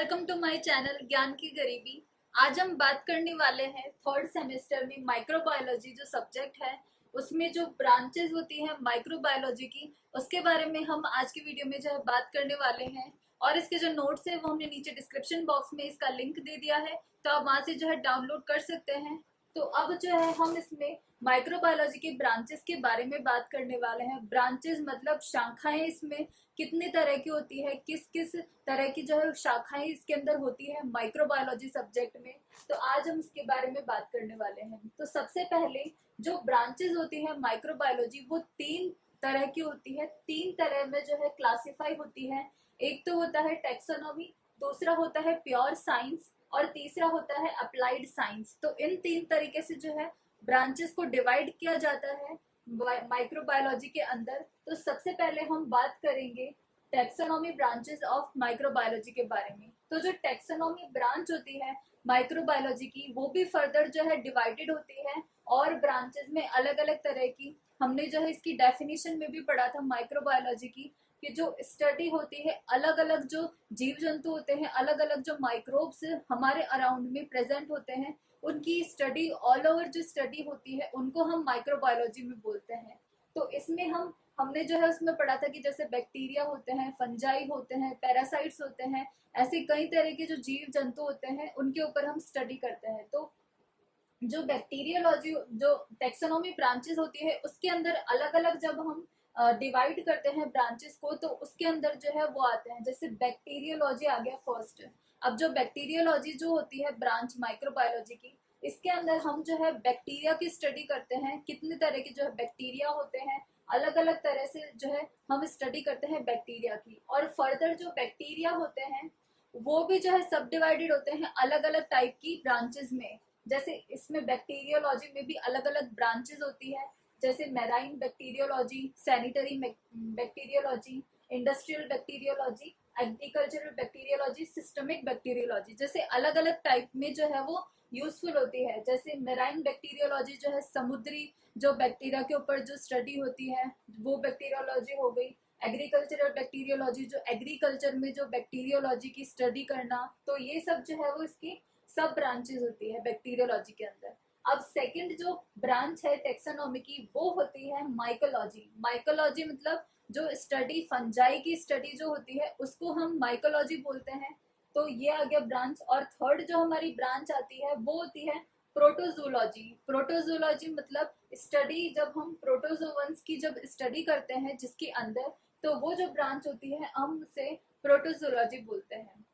Welcome to my channel ज्ञान की गरीबी। आज हम बात करने वाले हैं थर्ड सेमेस्टर में माइक्रोबायोलॉजी जो सब्जेक्ट है उसमें जो ब्रांचेस होती हैं माइक्रोबायोलॉजी की, उसके बारे में हम आज की वीडियो में जो है बात करने वाले हैं। और इसके जो नोट्स है वो हमने नीचे डिस्क्रिप्शन बॉक्स में इसका लिंक दे दिया है, तो आप वहां से जो है डाउनलोड कर सकते हैं। तो अब जो है हम इसमें माइक्रोबायोलॉजी के ब्रांचेस के बारे में बात करने वाले हैं। ब्रांचेस मतलब शाखाएं, इसमें कितनी तरह की होती है, किस किस तरह की जो है शाखाएं इसके अंदर होती है माइक्रोबायोलॉजी सब्जेक्ट में। तो आज हम इसके बारे में बात करने वाले हैं। तो सबसे पहले जो ब्रांचेस होती है माइक्रोबायोलॉजी वो तीन तरह की होती है, तीन तरह में जो है क्लासिफाई होती है। एक तो होता है टेक्सोनॉमी, दूसरा होता है प्योर साइंस और तीसरा होता है अप्लाइड साइंस। तो इन तीन तरीके से जो है ब्रांचेस को डिवाइड किया जाता है माइक्रोबायोलॉजी के अंदर। तो सबसे पहले हम बात करेंगे टेक्सोनॉमी ब्रांचेस ऑफ माइक्रोबायोलॉजी के बारे में। तो जो टेक्सोनॉमी ब्रांच होती है माइक्रोबायोलॉजी की वो भी फर्दर जो है डिवाइडेड होती है और ब्रांचेस में अलग अलग तरह की, हमने जो है इसकी डेफिनेशन में भी पढ़ा था माइक्रोबायोलॉजी की, कि जो स्टडी होती है अलग अलग जो जीव जंतु होते हैं, अलग अलग जो माइक्रोब्स हमारे अराउंड में प्रेजेंट होते हैं, उनकी स्टडी, ऑल ओवर जो स्टडी होती है उनको हम माइक्रोबायोलॉजी में बोलते हैं। तो इसमें हमने जो है उसमें पढ़ा था कि जैसे बैक्टीरिया होते हैं, फंजाई होते हैं, पैरासाइट्स होते हैं, ऐसे कई तरह के जो जीव जंतु होते हैं उनके ऊपर हम स्टडी करते हैं। तो जो बैक्टीरियोलॉजी, जो टेक्सोनॉमी ब्रांचेस होती है उसके अंदर अलग अलग जब हम डिवाइड करते हैं ब्रांचेस को, तो उसके अंदर जो है वो आते हैं, जैसे बैक्टीरियोलॉजी आ गया फर्स्ट। अब जो बैक्टीरियोलॉजी जो होती है ब्रांच माइक्रोबायोलॉजी की, इसके अंदर हम जो है बैक्टीरिया की स्टडी करते हैं, कितने तरह के जो है बैक्टीरिया होते हैं, अलग अलग तरह से जो है हम स्टडी करते हैं बैक्टीरिया की। और फर्दर जो बैक्टीरिया होते हैं वो भी जो है सब डिवाइडेड होते हैं अलग अलग टाइप की ब्रांचेस में। जैसे इसमें बैक्टीरियोलॉजी में भी अलग अलग ब्रांचेस होती है, जैसे marine bacteriology, sanitary bacteriology, industrial bacteriology, agricultural bacteriology, systemic bacteriology. जैसे अलग अलग टाइप में जो है वो यूजफुल होती है। जैसे मैराइन बैक्टीरियोलॉजी जो है समुद्री जो बैक्टीरिया के ऊपर जो स्टडी होती है वो बैक्टीरियोलॉजी हो गई। एग्रीकल्चरल बैक्टीरियोलॉजी जो एग्रीकल्चर में जो बैक्टीरियोलॉजी की स्टडी करना, तो ये सब जो है वो इसकी सब ब्रांचेस होती है बैक्टीरियोलॉजी के अंदर। अब सेकंड जो ब्रांच है टेक्सोनॉमी की वो होती है माइकोलॉजी। माइकोलॉजी मतलब जो स्टडी फंजाई की स्टडी जो होती है उसको हम माइकोलॉजी बोलते हैं। तो ये आ गया ब्रांच। और थर्ड जो हमारी ब्रांच आती है वो होती है प्रोटोजोलॉजी। प्रोटोजोलॉजी मतलब स्टडी, जब हम प्रोटोजोवंस की जब स्टडी करते हैं जिसके अंदर, तो वो जो ब्रांच होती है हम उसे प्रोटोजोलॉजी बोलते हैं।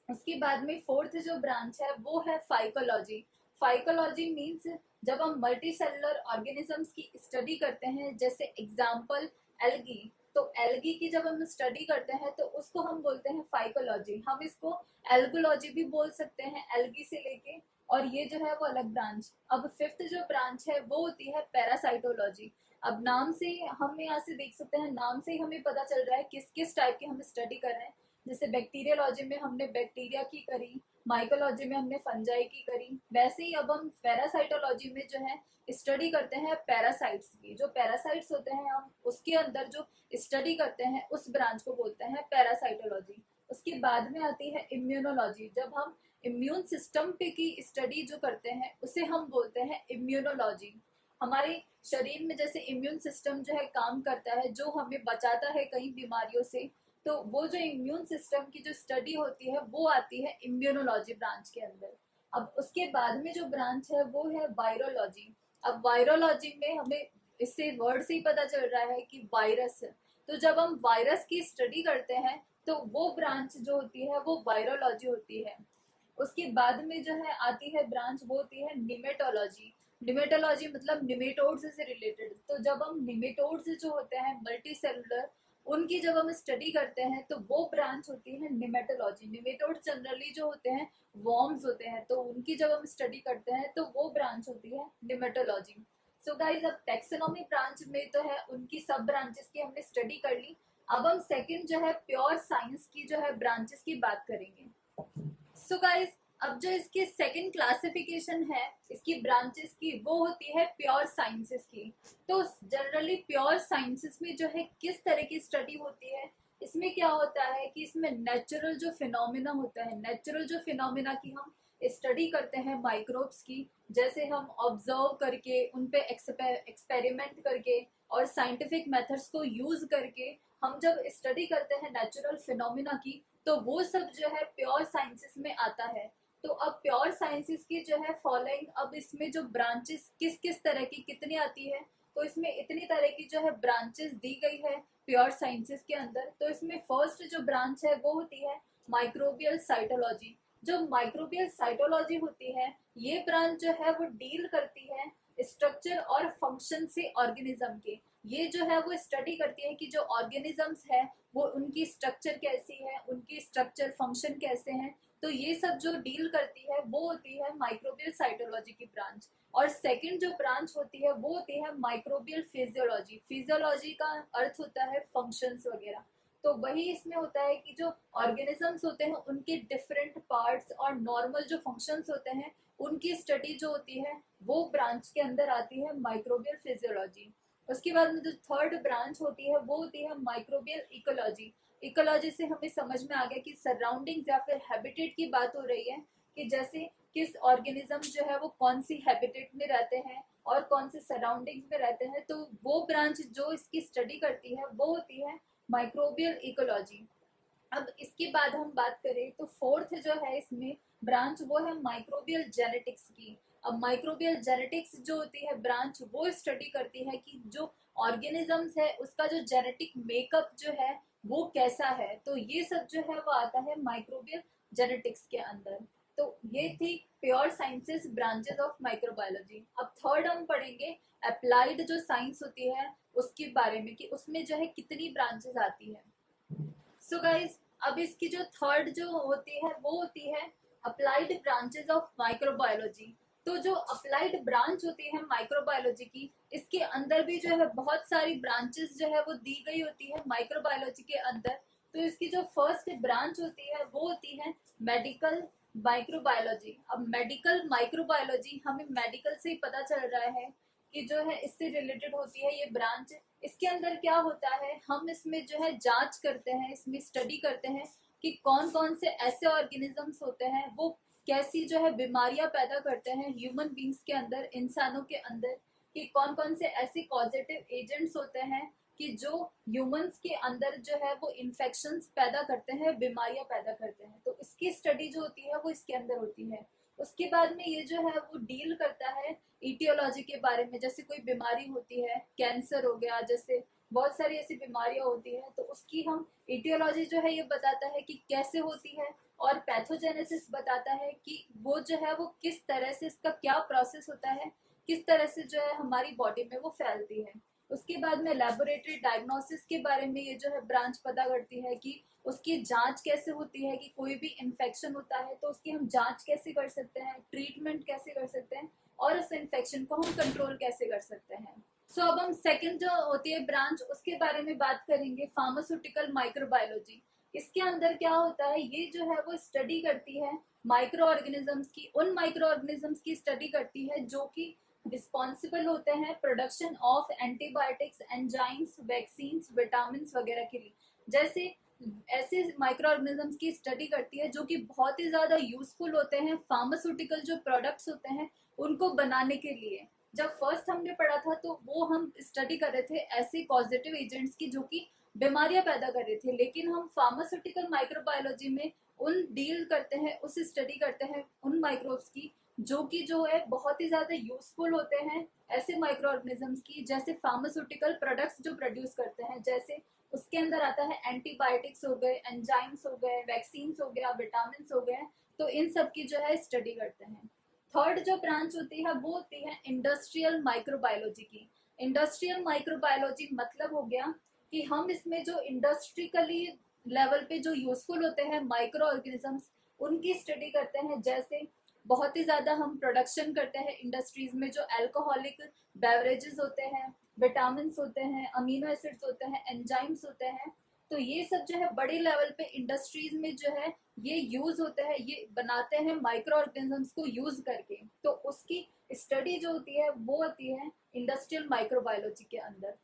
उसके बाद में फोर्थ जो ब्रांच है वो है फाइकोलॉजी। फाइकोलॉजी मीन्स जब हम मल्टी सेलुलर ऑर्गेनिजम्स की स्टडी करते हैं, जैसे एग्जाम्पल एल्गी। तो एल्गी की जब हम स्टडी करते हैं तो उसको हम बोलते हैं फाइकोलॉजी। हम इसको एल्गोलॉजी भी बोल सकते हैं एल्गी से लेके, और ये जो है वो अलग ब्रांच। अब फिफ्थ जो ब्रांच है वो होती है पैरासाइटोलॉजी। अब नाम से हम यहाँ से देख सकते हैं, नाम से ही हमें पता चल रहा है किस किस टाइप की हम स्टडी कर रहे हैं। जैसे बैक्टीरियोलॉजी में हमने बैक्टीरिया की करी, माइकोलॉजी में हमने फंजाई की करी, वैसे ही अब हम पैरासाइटोलॉजी में जो है स्टडी करते हैं पैरासाइट्स की। जो पैरासाइट्स होते हैं हम उसके अंदर जो स्टडी करते हैं उस ब्रांच को बोलते हैं पैरासाइटोलॉजी। उसके बाद में आती है इम्यूनोलॉजी। जब हम इम्यून सिस्टम पे की स्टडी जो करते हैं उसे हम बोलते हैं इम्यूनोलॉजी। हमारे शरीर में जैसे इम्यून सिस्टम जो है काम करता है, जो हमें बचाता है कई बीमारियों से, तो वो जो इम्यून सिस्टम की जो स्टडी होती है वो आती है इम्यूनोलॉजी ब्रांच के अंदर। अब उसके बाद में जो ब्रांच है वो है वायरोलॉजी। अब वायरोलॉजी में हमें इससे वर्ड से ही पता चल रहा है कि वायरस है। तो जब हम वायरस की स्टडी करते हैं तो वो ब्रांच जो होती है वो वायरोलॉजी होती है। उसके बाद में जो है आती है ब्रांच वो होती है निमेटोलॉजी। निमेटोलॉजी मतलब निमेटोड्स से रिलेटेड। तो जब हम निमेटोड्स जो होते हैं मल्टी सेलुलर, उनकी जब हम स्टडी करते हैं तो वो ब्रांच होती है निमेटोलॉजी। निमेटोड्स जनरली जो होते हैं वॉर्म्स होते हैं, तो उनकी जब हम स्टडी करते हैं तो वो ब्रांच होती है निमेटोलॉजी। सो गाइज, अब टेक्सोनॉमी ब्रांच में तो है उनकी सब ब्रांचेस की हमने स्टडी कर ली। अब हम सेकंड जो है प्योर साइंस की जो है ब्रांचेस की बात करेंगे। सो गाइज, अब जो इसकी सेकंड क्लासिफिकेशन है इसकी ब्रांचेस की वो होती है प्योर साइंसेस की। तो जनरली प्योर साइंसेस में जो है किस तरह की स्टडी होती है, इसमें क्या होता है कि इसमें नेचुरल जो फिनोमिना होता है, नेचुरल जो फिनोमिना की हम स्टडी करते हैं माइक्रोब्स की, जैसे हम ऑब्जर्व करके उन पे एक्सपेरिमेंट करके और साइंटिफिक मेथड्स को यूज करके हम जब स्टडी करते हैं नेचुरल फिनोमिना की, तो वो सब जो है प्योर साइंसेस में आता है। तो अब प्योर साइंसेस की जो है फॉलोइंग, अब इसमें जो ब्रांचेस किस किस तरह की कितनी आती है, तो इसमें इतनी तरह की जो है ब्रांचेस दी गई है प्योर साइंसेस के अंदर। तो इसमें फर्स्ट जो ब्रांच है वो होती है माइक्रोबियल साइटोलॉजी। जो माइक्रोबियल साइटोलॉजी होती है, ये ब्रांच जो है वो डील करती है स्ट्रक्चर और फंक्शन से ऑर्गेनिज्म के। ये जो है वो स्टडी करती है कि जो ऑर्गेनिजम्स है वो उनकी स्ट्रक्चर कैसी है, उनकी स्ट्रक्चर फंक्शन कैसे हैं। तो ये सब जो डील करती है वो होती है माइक्रोबियल साइटोलॉजी की ब्रांच। और सेकंड जो ब्रांच होती है वो होती है माइक्रोबियल फिजियोलॉजी। फिजियोलॉजी का अर्थ होता है फंक्शंस वगैरह। तो वही इसमें होता है कि जो ऑर्गेनिजम्स होते हैं उनके डिफरेंट पार्ट्स और नॉर्मल जो फंक्शंस होते हैं उनकी स्टडी जो होती है वो ब्रांच के अंदर आती है माइक्रोबियल फिजियोलॉजी। उसके बाद में जो थर्ड ब्रांच होती है वो होती है माइक्रोबियल इकोलॉजी। इकोलॉजी से हमें समझ में आ गया कि सराउंडिंग्स या फिर हैबिटेट की बात हो रही है, कि जैसे किस ऑर्गेनिज्म जो है वो कौन सी हैबिटेट में रहते हैं और कौन से सराउंडिंग्स में रहते हैं। तो वो ब्रांच जो इसकी स्टडी करती है वो होती है माइक्रोबियल इकोलॉजी। अब इसके बाद हम बात करें तो फोर्थ जो है इसमें ब्रांच वो है माइक्रोबियल जेनेटिक्स की। अब माइक्रोबियल जेनेटिक्स जो होती है ब्रांच वो स्टडी करती है कि जो ऑर्गेनिजम्स है उसका जो जेनेटिक मेकअप जो है वो कैसा है। तो ये सब जो है वो आता है माइक्रोबियल जेनेटिक्स के अंदर। तो ये थी pure sciences branches of microbiology. अब थर्ड हम पढ़ेंगे अप्लाइड जो साइंस होती है उसके बारे में, कि उसमें जो है कितनी ब्रांचेस आती है। सो गाइज, अब इसकी जो थर्ड जो होती है वो होती है अप्लाइड ब्रांचेस ऑफ माइक्रोबायोलॉजी। तो जो अप्लाइड ब्रांच होती है माइक्रोबायोलॉजी की, इसके अंदर भी जो है बहुत सारी ब्रांचेस जो है वो दी गई होती है माइक्रोबायोलॉजी के अंदर। तो इसकी जो फर्स्ट ब्रांच होती है वो होती है मेडिकल माइक्रोबायोलॉजी। अब मेडिकल माइक्रोबायोलॉजी हमें मेडिकल से ही पता चल रहा है कि जो है इससे रिलेटेड होती है ये ब्रांच। इसके अंदर क्या होता है, हम इसमें जो है जांच करते हैं, इसमें स्टडी करते हैं कि कौन कौन से ऐसे ऑर्गेनिजम्स होते हैं वो कैसी जो है बीमारियां पैदा करते हैं ह्यूमन बींग्स के अंदर, इंसानों के अंदर। कि कौन कौन से ऐसे पॉजिटिव एजेंट्स होते हैं कि जो ह्यूमंस के अंदर जो है वो इन्फेक्शंस पैदा करते हैं, बीमारियां पैदा करते हैं। तो इसकी स्टडी जो होती है वो इसके अंदर होती है। उसके बाद में ये जो है वो डील करता है ईटियोलॉजी के बारे में। जैसे कोई बीमारी होती है, कैंसर हो गया, जैसे बहुत सारी ऐसी बीमारियां होती है, तो उसकी हम ईटियोलॉजी जो है ये बताता है कि कैसे होती है। और पैथोजेनेसिस बताता है कि वो जो है वो किस तरह से, इसका क्या प्रोसेस होता है, किस तरह से जो है हमारी बॉडी में वो फैलती है। उसके बाद में लेबोरेटरी डायग्नोसिस के बारे में ये जो है ब्रांच पता करती है कि उसकी जांच कैसे होती है, कि कोई भी इन्फेक्शन होता है तो उसकी हम जांच कैसे कर सकते हैं, ट्रीटमेंट कैसे कर सकते हैं और उस इन्फेक्शन को हम कंट्रोल कैसे कर सकते हैं। सो अब हम सेकंड जो होती है ब्रांच उसके बारे में बात करेंगे, फार्मास्यूटिकल माइक्रोबायोलॉजी। इसके अंदर क्या होता है, ये जो है वो स्टडी करती है माइक्रो ऑर्गेनिजम्स की, उन माइक्रो ऑर्गेनिजम्स की स्टडी करती है जो कि रिस्पॉन्सिबल होते हैं production of antibiotics, enzymes, vaccine, vitamin वगैरह के लिए। जैसे ऐसे माइक्रो ऑर्गेनिजम्स की स्टडी करती है जो कि बहुत ही ज्यादा यूजफुल होते हैं फार्मास्यूटिकल जो प्रोडक्ट्स होते हैं उनको बनाने के लिए। जब फर्स्ट हमने पढ़ा था तो वो हम स्टडी कर रहे थे ऐसे पॉजिटिव एजेंट्स की जो कि बीमारियां पैदा कर रहे थे, लेकिन हम फार्मास्यूटिकल माइक्रोबायोलॉजी में उन डील करते हैं, उस स्टडी करते हैं उन माइक्रोब्स की जो कि जो है बहुत ही ज्यादा यूजफुल होते हैं ऐसे माइक्रो ऑर्गेनिजम्स की, जैसे फार्मास्यूटिकल प्रोडक्ट्स जो प्रोड्यूस करते हैं। जैसे उसके अंदर आता है एंटीबायोटिक्स हो गए, एंजाइम्स हो गए, वैक्सीन हो गया, विटामिन हो गए। तो इन सब की जो है स्टडी करते हैं। थर्ड जो ब्रांच होती है वो होती है इंडस्ट्रियल माइक्रोबायोलॉजी की। इंडस्ट्रियल माइक्रोबायोलॉजी मतलब हो गया कि हम इसमें जो इंडस्ट्रिकली लेवल पे जो यूजफुल होते हैं माइक्रो ऑर्गेनिजम्स उनकी स्टडी करते हैं। जैसे बहुत ही ज्यादा हम प्रोडक्शन करते हैं इंडस्ट्रीज में, जो अल्कोहलिक बेवरेजेस होते हैं, विटामिन होते हैं, अमीनो एसिड्स होते हैं, एंजाइम्स होते हैं। तो ये सब जो है बड़ी लेवल पे इंडस्ट्रीज में जो है ये यूज होता है, ये बनाते हैं माइक्रो ऑर्गेनिजम्स को यूज करके। तो उसकी स्टडी जो होती है वो होती है इंडस्ट्रियल माइक्रोबायोलॉजी के अंदर।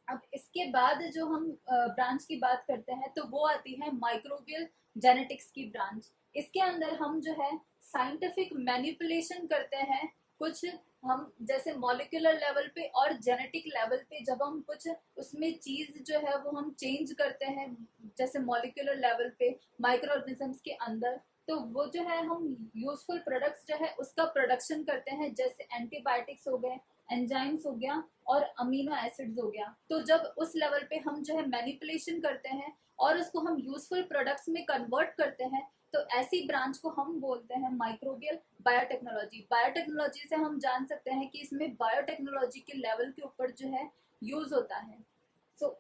अब इसके बाद जो हम ब्रांच की बात करते हैं तो वो आती है माइक्रोबियल जेनेटिक्स की ब्रांच। इसके अंदर हम जो है साइंटिफिक मैनिपुलेशन करते हैं कुछ, हम जैसे मॉलिक्यूलर लेवल पे और जेनेटिक लेवल पे जब हम कुछ उसमें चीज जो है वो हम चेंज करते हैं, जैसे मॉलिक्यूलर लेवल पे माइक्रो ऑर्गेनिजम्स के अंदर, तो वो जो है हम यूजफुल प्रोडक्ट्स जो है उसका प्रोडक्शन करते हैं, जैसे एंटीबायोटिक्स हो गए, एंजाइम्स हो गया और अमीनो एसिड्स हो गया। तो जब उस लेवल पे हम जो है मैनिपुलेशन करते हैं और उसको हम यूजफुल प्रोडक्ट्स में कन्वर्ट करते हैं, तो ऐसी ब्रांच को हम बोलते हैं माइक्रोबियल बायोटेक्नोलॉजी। बायोटेक्नोलॉजी से हम जान सकते हैं कि इसमें बायोटेक्नोलॉजी के लेवल के ऊपर जो है यूज होता है। सो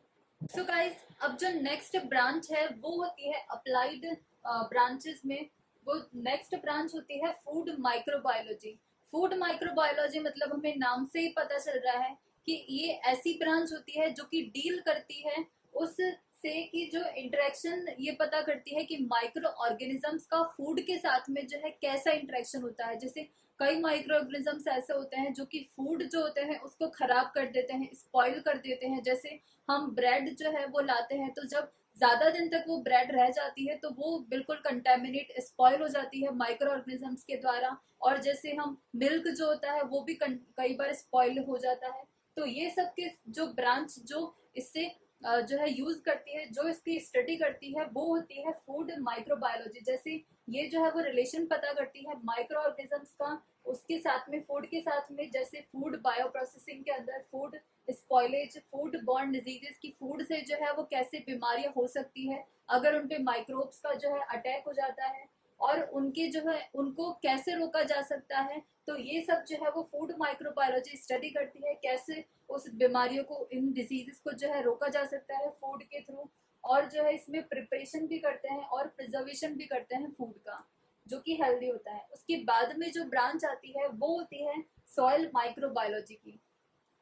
सो गाइस, अब जो नेक्स्ट ब्रांच है वो होती है अप्लाइड ब्रांचेस में। वो नेक्स्ट ब्रांच होती है फूड माइक्रोबायोलॉजी। फूड माइक्रोबायोलॉजी मतलब हमें नाम से ही पता चल रहा है कि ये ऐसी ब्रांच होती है जो कि डील करती है उससे कि जो इंटरेक्शन ये पता करती है कि माइक्रो ऑर्गेनिजम्स का फूड के साथ में जो है कैसा इंटरेक्शन होता है। जैसे कई माइक्रो ऑर्गेनिजम्स ऐसे होते हैं जो कि फूड जो होते हैं उसको खराब कर देते हैं, स्पॉइल कर देते हैं। जैसे हम ब्रेड जो है वो लाते हैं, तो जब ज्यादा दिन तक वो ब्रेड रह जाती है तो वो बिल्कुल कंटेमिनेट स्पॉइल हो जाती है माइक्रो ऑर्गेनिजम्स के द्वारा। और जैसे हम मिल्क जो होता है वो भी कई बार स्पॉइल हो जाता है। तो ये सब के जो ब्रांच जो इससे जो है यूज करती है, जो इसकी स्टडी करती है, वो होती है फूड माइक्रोबायोलॉजी। जैसे ये जो है वो रिलेशन पता करती है माइक्रो ऑर्गेनिजम्स का उसके साथ में, फूड के साथ में। जैसे फूड बायो प्रोसेसिंग के अंदर food spoilage, food borne diseases की फूड से जो है वो कैसे बीमारियां हो सकती है अगर उनपे माइक्रोब्स का जो है अटैक हो जाता है, और उनके जो है उनको कैसे रोका जा सकता है। तो ये सब जो है वो फूड माइक्रोबायोलॉजी स्टडी करती है, कैसे उस बीमारियों को, इन डिजीजेस को जो है रोका जा सकता है फूड के थ्रू। और जो है इसमें प्रिपरेशन भी करते हैं और प्रिजर्वेशन भी करते हैं फूड का, जो कि हेल्दी होता है। उसके बाद में जो ब्रांच आती है वो होती है सॉइल माइक्रोबायोलॉजी की।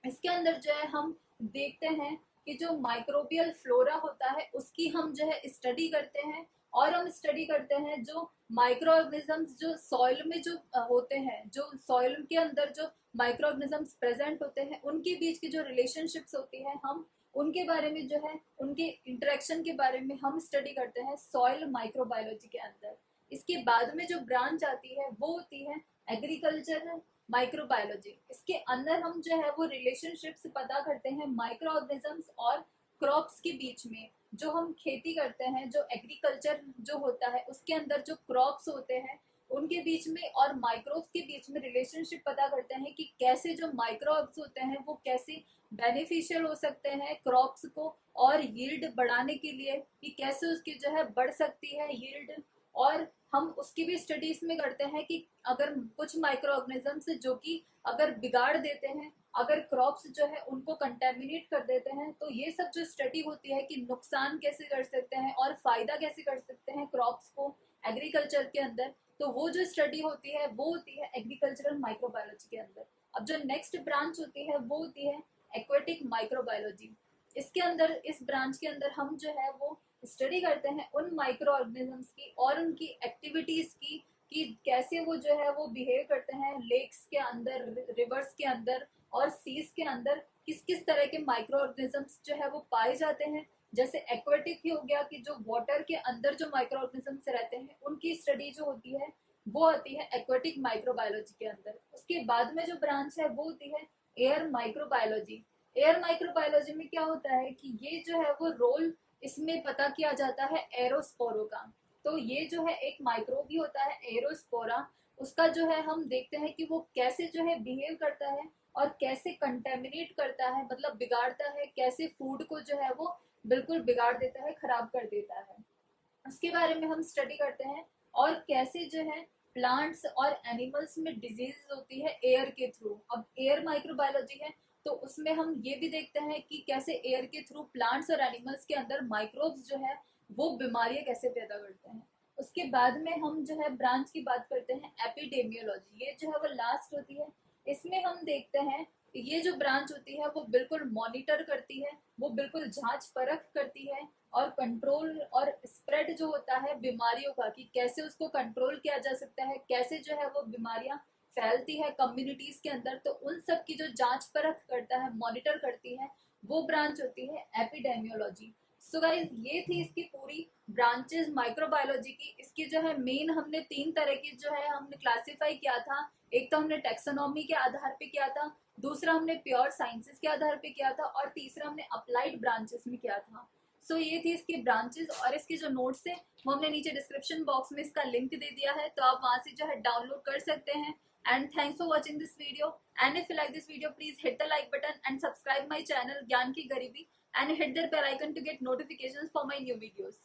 इसके अंदर जो है हम देखते हैं कि जो माइक्रोबियल फ्लोरा होता है उसकी हम जो है स्टडी करते हैं। और हम स्टडी करते हैं जो माइक्रो ऑर्गेनिजम्स जो सॉइल में जो होते हैं, जो सॉइल के अंदर जो माइक्रो ऑर्गेनिजम्स प्रेजेंट होते हैं उनके बीच की जो रिलेशनशिप्स होती है, हम उनके बारे में जो है उनके इंटरेक्शन के बारे में हम स्टडी करते हैं सॉइल माइक्रोबायोलॉजी के अंदर। इसके बाद में जो ब्रांच आती है वो होती है एग्रीकल्चर माइक्रोबायोलॉजी। इसके अंदर हम जो है वो रिलेशनशिप्स पता करते हैं माइक्रो ऑर्गेनिजम्स और क्रॉप्स के बीच में। जो हम खेती करते हैं, जो एग्रीकल्चर जो होता है उसके अंदर जो क्रॉप्स होते हैं उनके बीच में और माइक्रोब्स के बीच में रिलेशनशिप पता करते हैं कि कैसे जो माइक्रोब्स होते हैं वो कैसे बेनिफिशियल हो सकते हैं क्रॉप्स को और यील्ड बढ़ाने के लिए, कि कैसे उसकी जो है बढ़ सकती है यील्ड। और हम उसकी भी स्टडीज में करते हैं कि अगर कुछ माइक्रो ऑर्गेनिजम्स जो कि अगर बिगाड़ देते हैं, अगर क्रॉप्स जो है उनको कंटेमिनेट कर देते हैं, तो ये सब जो स्टडी होती है कि नुकसान कैसे कर सकते हैं और फायदा कैसे कर सकते हैं क्रॉप्स को एग्रीकल्चर के अंदर, तो वो जो स्टडी होती है वो होती है एग्रीकल्चरल माइक्रोबायोलॉजी के अंदर। अब जो नेक्स्ट ब्रांच होती है वो होती है एक्वेटिक माइक्रोबायोलॉजी। इसके अंदर, इस ब्रांच के अंदर हम जो है वो स्टडी करते हैं उन माइक्रो ऑर्गेनिजम्स की और उनकी एक्टिविटीज की, कि कैसे वो जो है वो बिहेव करते हैं लेक्स के अंदर, रिवर्स के अंदर और सीज के अंदर। किस किस तरह के माइक्रो ऑर्गेनिजम्स जो है वो पाए जाते हैं। जैसे एक्वेटिक ही हो गया कि जो वाटर के अंदर जो माइक्रो ऑर्गेनिजम्स रहते हैं उनकी स्टडी जो होती है वो आती है एक्वेटिक माइक्रोबायोलॉजी के अंदर। उसके बाद में जो ब्रांच है वो होती है एयर माइक्रोबायोलॉजी। एयर माइक्रोबायोलॉजी में क्या होता है कि ये जो है वो रोल इसमें पता किया जाता है एरोस्पोरो का। तो ये जो है एक माइक्रोब भी होता है एरोस्पोरा, उसका जो है हम देखते हैं कि वो कैसे जो है बिहेव करता है और कैसे कंटेमिनेट करता है, मतलब बिगाड़ता है, कैसे फूड को जो है वो बिल्कुल बिगाड़ देता है, खराब कर देता है, उसके बारे में हम स्टडी करते हैं। और कैसे जो है प्लांट्स और एनिमल्स में डिजीज होती है एयर के थ्रू। अब एयर माइक्रोबायोलॉजी है तो उसमें हम ये भी देखते हैं कि कैसे एयर के थ्रू प्लांट्स और एनिमल्स के अंदर माइक्रोब्स जो है वो बीमारियां कैसे पैदा करते हैं। उसके बाद में हम जो है ब्रांच की बात करते हैं एपिडेमियोलॉजी। ये जो है वो लास्ट होती है। इसमें हम देखते हैं ये जो ब्रांच होती है वो बिल्कुल मॉनिटर करती है, वो बिल्कुल जांच परख करती है और कंट्रोल और स्प्रेड जो होता है बीमारियों का, कि कैसे उसको कंट्रोल किया जा सकता है, कैसे जो है वो बीमारियां फैलती है कम्युनिटीज के अंदर, तो उन सब की जो जांच परख करता है, मॉनिटर करती है, वो ब्रांच होती है एपिडेमियोलॉजी। सो गाइस ये थी इसकी पूरी ब्रांचेस माइक्रोबायोलॉजी की। इसकी जो है मेन हमने 3 तरह की जो है हमने क्लासिफाई किया था। एक तो हमने टेक्सोनॉमी के आधार पे किया था, दूसरा हमने प्योर साइंसेस के आधार पे किया था, और तीसरा हमने अप्लाइड ब्रांचेस में किया था। सो ये थी इसकी ब्रांचेस, और इसके जो नोट्स है वो हमने नीचे डिस्क्रिप्शन बॉक्स में इसका लिंक दे दिया है, तो आप वहां से जो है डाउनलोड कर सकते हैं। And thanks for watching this video. And if you like this video, please hit the like button and subscribe my channel Gyan Ki Garibi, and hit the bell icon to get notifications for my new videos.